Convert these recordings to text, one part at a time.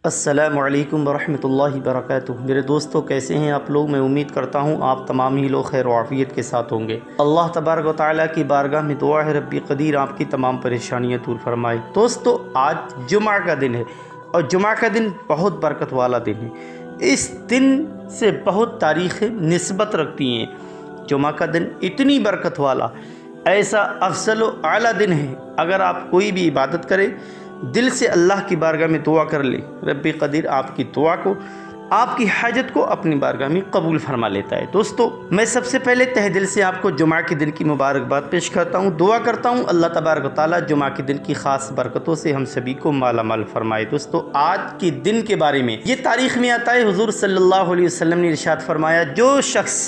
अस्सलामु अलैकुम वरहमतुल्लाहि वबरकातुहू। मेरे दोस्तों, कैसे हैं आप लोग? मैं उम्मीद करता हूँ आप तमाम ही लोग खैर आफियत के साथ होंगे। अल्लाह तबारक व तआला की बारगाह में दुआ है रब्बी कदीर आपकी तमाम परेशानियाँ दूर फरमाए। दोस्तों, आज जुमा का दिन है और जुमा का दिन बहुत बरकत वाला दिन है। इस दिन से बहुत तारीख़ें निस्बत रखती हैं। जुमा का दिन इतनी बरकत वाला, ऐसा अफजल व आला दिन है। अगर आप कोई भी इबादत करें, दिल से अल्लाह की बारगाह में दुआ कर ले, रब्बी कदीर आपकी दुआ को, आपकी हाजत को अपनी बारगाह में कबूल फरमा लेता है। दोस्तों, मैं सबसे पहले तहे दिल से आपको जुमा के दिन की मुबारकबाद पेश करता हूँ। दुआ करता हूँ अल्लाह तबारक व तआला जुमा के दिन की ख़ास बरकतों से हम सभी को माला माल फरमाए। दोस्तों, आज के दिन के बारे में ये तारीख़ में आता है, हुज़ूर सल्लल्लाहु अलैहि वसल्लम ने इरशाद फरमाया, जो शख्स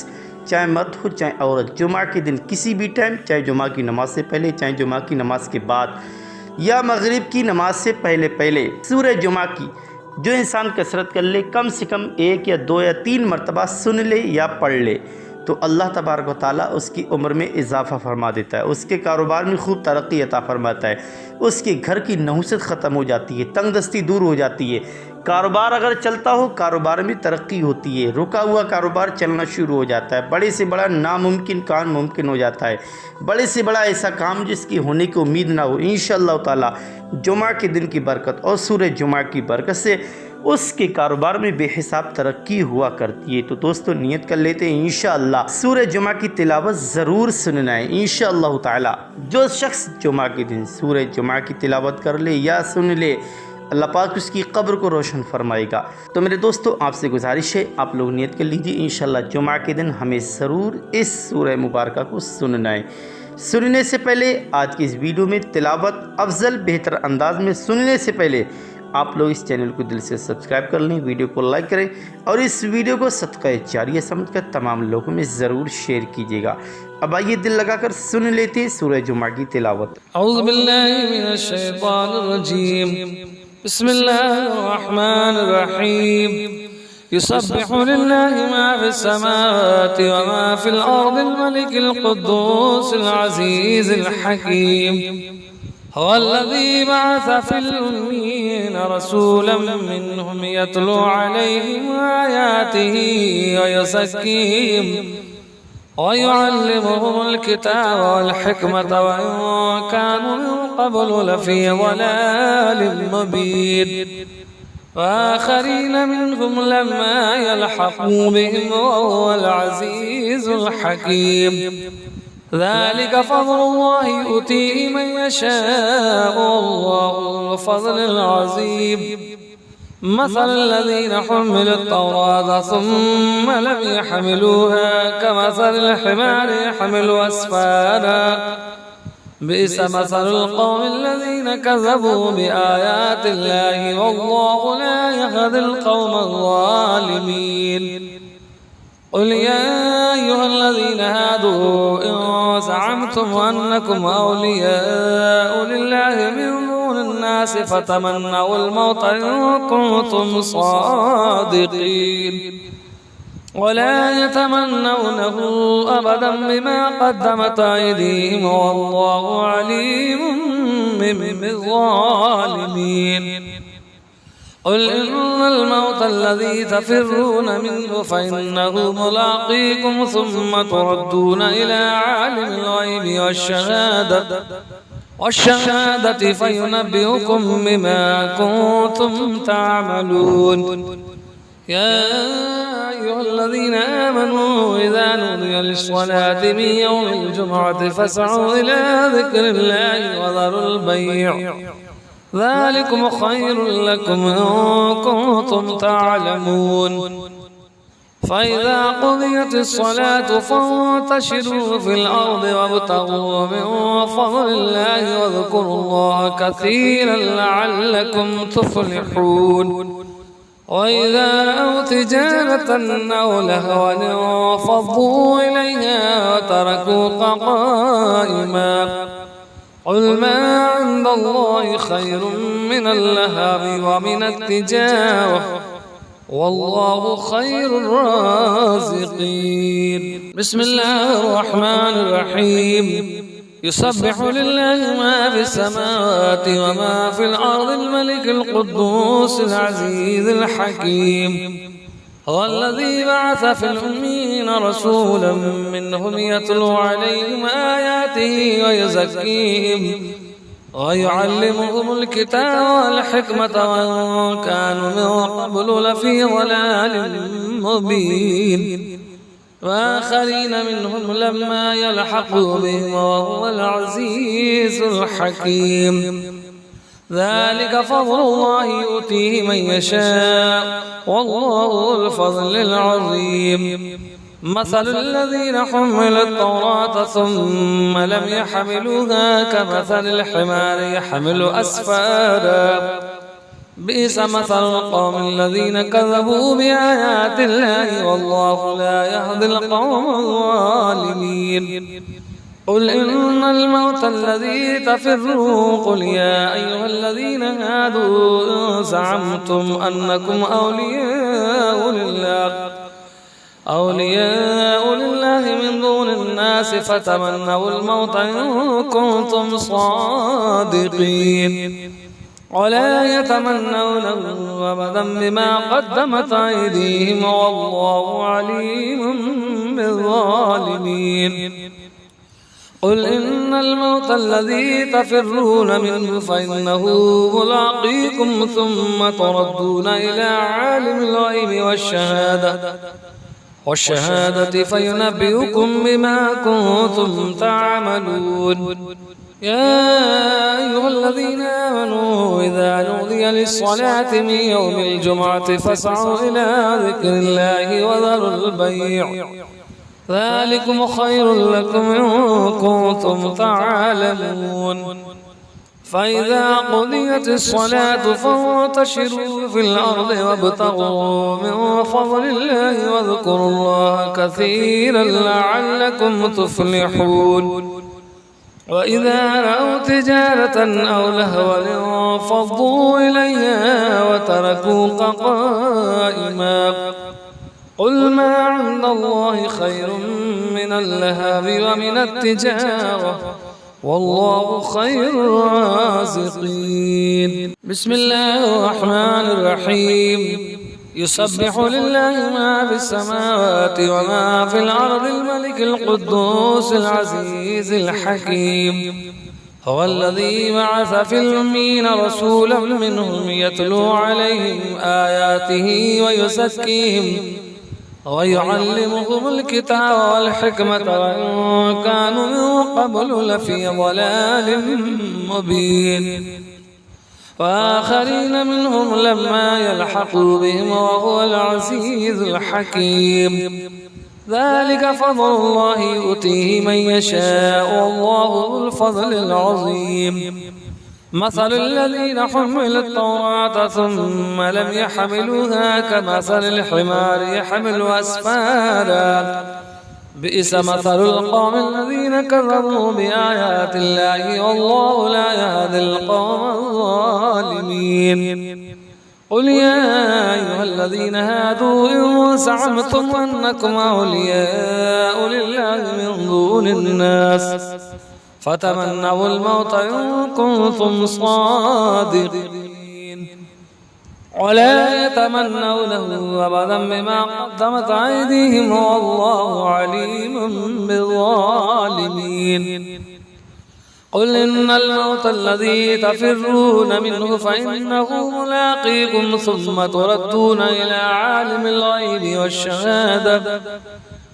चाहे मर्द हो चाहे औरत, जुमा के दिन किसी भी टाइम, चाहे जुमा की नमाज से पहले, चाहे जुमा की नमाज के बाद या मगरिब की नमाज से पहले सूरह जुमा की जो इंसान कसरत कर ले, कम से कम 1 या 2 या 3 मरतबा सुन ले या पढ़ ले, तो अल्लाह तबारक व तआला उसकी उम्र में इजाफ़ा फरमा देता है, उसके कारोबार में खूब तरक्की अता फरमाता है, उसके घर की नहुसत ख़त्म हो जाती है, तंगदस्ती दूर हो जाती है। कारोबार अगर चलता हो, कारोबार में तरक्की होती है, रुका हुआ कारोबार चलना शुरू हो जाता है, बड़े से बड़ा नामुमकिन काम मुमकिन हो जाता है, बड़े से बड़ा ऐसा काम जिसकी होने की उम्मीद ना हो, इंशाअल्लाह ताला जुमा के दिन की बरकत और सूरह जुमा की बरकत से उसके कारोबार में बेहिसाब तरक्की हुआ करती है। तो दोस्तों, नियत कर लेते हैं इंशाअल्लाह सूरह जुमा की तिलावत ज़रूर सुनना है इंशाअल्लाह ताला। जो शख्स जुमा के दिन सूरह जुमा की तिलावत कर ले या सुन ले, अल्लाह पाक उसकी कब्र को रोशन फरमाएगा। तो मेरे दोस्तों, आपसे गुजारिश है, आप लोग नियत कर लीजिए इंशाअल्लाह जुमा के दिन हमें ज़रूर इस सूरह मुबारका को सुनना है। सुनने से पहले आज की इस वीडियो में तिलावत अफजल बेहतर अंदाज में सुनने से पहले आप लोग इस चैनल को दिल से सब्सक्राइब कर लें, वीडियो को लाइक करें और इस वीडियो को सदका जारिया समझकर तमाम लोगों में ज़रूर शेयर कीजिएगा। अब आइए दिल लगाकर सुन लेते हैं सूरह जुमा की तिलावत। औज़ु बिल्लाहि मिनश शैतानिर रजीम, बिस्मिल्लाहिर रहमानिर रहीम। युसब्बिहु लिल्लाहि मा फिस समावाति व मा फिल अर्दिल मलिकिल कुद्दूसिल अज़ीज़िल हकीम। हुवल्लज़ी बअस फिल उम्मिय्यीना रसूलन मिनहुम यतलू अलैहिम आयातिही व युज़क्कीहिम व युअल्लिमुहुमुल किताब वल हिकमता व इन कानू मिन क़ब्लु लफ़ी ज़लालिम मुबीन। वआखरीन मिनहुम लम्मा यल्हक़ू बिहिम वहुवल अज़ीज़ुल हकीम। ذلك فضل الله يؤتيه من يشاء والله ذو الفضل العظيم। مثل الذين حملوا التوراة ثم لم يحملوها كمثل الحمار يحمل أسفارا بئس مثل القوم الذين كذبوا بآيات الله والله لا يهدي القوم الظالمين. قل يا أيها الذين هادوا إن زعمتم أنكم أولياء لله من دون الناس فتمنوا الموت إن كنتم صادقين ولا يتمنونه أبدا بما قدمت أيديهم والله عليم بالظالمين. قل إن الموت الذي تفرون منه فإنه ملاقيكم ثم تردون إلى عالم الغيب والشهادة فينبئكم بما كنتم تعملون. يا أيها الذين آمنوا إذا نودي للصلاة من يوم الجمعة فاسعوا إلى ذكر الله وذروا البيع ذلكم خير لكم إن كنتم تعلمون. فإذا قضيت الصلاة فانتشروا في الأرض وابتغوا من فضل الله واذكروا الله كثيرا لعلكم تفلحون. وإذا رأوا تجارة أو لهوا انفضوا إليها وتركوك قائما. قل ما عند الله خير من اللهو ومن التجارة والله خير الرازقين. بسم الله الرحمن الرحيم. يسبح لله ما في السماوات وما في الأرض الملك القدوس العزيز الحكيم. هو الذي بعث في الأمين رسولا منهم يتلو عليهم آياته ويزكيهم ويعلمهم الكتاب والحكمة وإن كانوا من قبل لفي ضلال مبين. وآخرين منهم لما يلحقوا بهم وهو العزيز الحكيم. ذلك فضل الله يؤتيه من يشاء والله ذو الفضل العظيم. مثل الذين حملوا التوراة ثم لم يحملوها كمثل الحمار يحمل أسفارا بئس مثل القوم الذين كذبوا بآيات الله والله لا يهدي القوم الظالمين. قل إن الموت الذي تفرون قل يا أيها الذين هادوا إن زعمتم أنكم أولياء لله من دون الناس فتمنوا الموت إن كنتم صادقين ولا يتمنونه أبدا بما قدمت أيديهم والله عليم بالظالمين. قل إن الموت الذي تفرون منه فإنه ملاقيكم ثم تردون إلى عالم الغيب والشهادة فينبئكم بما كنتم تعملون. يا أيها الذين آمنوا إذا نودي للصلاة من يوم الجمعة فاسعوا إلى ذكر الله وذروا البيع ذلكم خير لكم إن كنتم تعلمون. فإذا قضيت الصلاة فانتشروا في الأرض وابتغوا من فضل الله واذكروا الله كثيرا لعلكم تفلحون. وإذا رأوا تجارة أو لهوا انفضوا إليها وتركوك قائما قل ما عند الله خير من اللهب ومن التجارة والله خير الرازقين. بسم الله الرحمن الرحيم. يسبح لله ما في السماوات وما في الأرض الملك القدوس العزيز الحكيم. هو الذي بعث في الأمين رسولا منهم يتلو عليهم آياته ويزكيهم ويعلمهم الكتاب والحكمة وإن كانوا من قبل لفي ضلال مبين. وآخرين منهم لما يلحقوا بهم وهو العزيز الحكيم. ذلك فضل الله يؤتيه من يشاء والله ذو الفضل العظيم. مثل الذين حملوا التوراة ثم لم يحملوها كمثل الحمار يحمل أسفارا بئس مثل القوم الذين كذبوا بآيات الله والله لا يهدي القوم الظالمين. قل يا أيها الذين هادوا إن زعمتم أنكم أولياء لله من دون الناس فتمنوا الموت إن كنتم صادقين ولا يتمنونه أبدا بما قدمت أيديهم والله عليم بالظالمين. قل إن الموت الذي تفرون منه فإنه ملاقيكم ثم تردون إلى عالم الغيب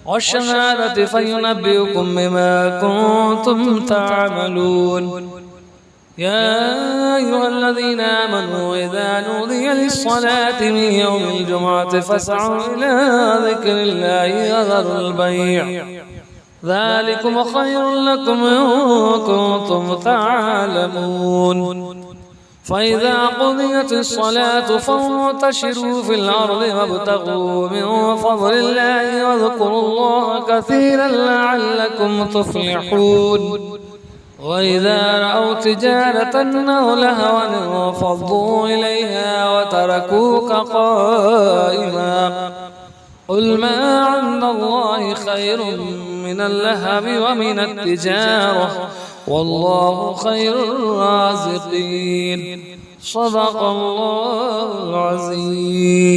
والشهادة فينبئكم بما كنتم تعملون. يا أيها الذين آمنوا إذا نودي للصلاة من يوم الجمعة فاسعوا إلى ذكر الله وذروا البيع ذلكم خير لكم إن كنتم تعلمون. فإذا قضيت الصلاة فانتشروا في الأرض وابتغوا من فضل الله واذكروا الله كثيرا لعلكم تفلحون. وإذا رأوا تجارة أو لهوا انفضوا إليها وتركوك قائما قل ما عند الله خير من اللهب ومن التجارة والله خير الرازقين. صدق الله العظيم.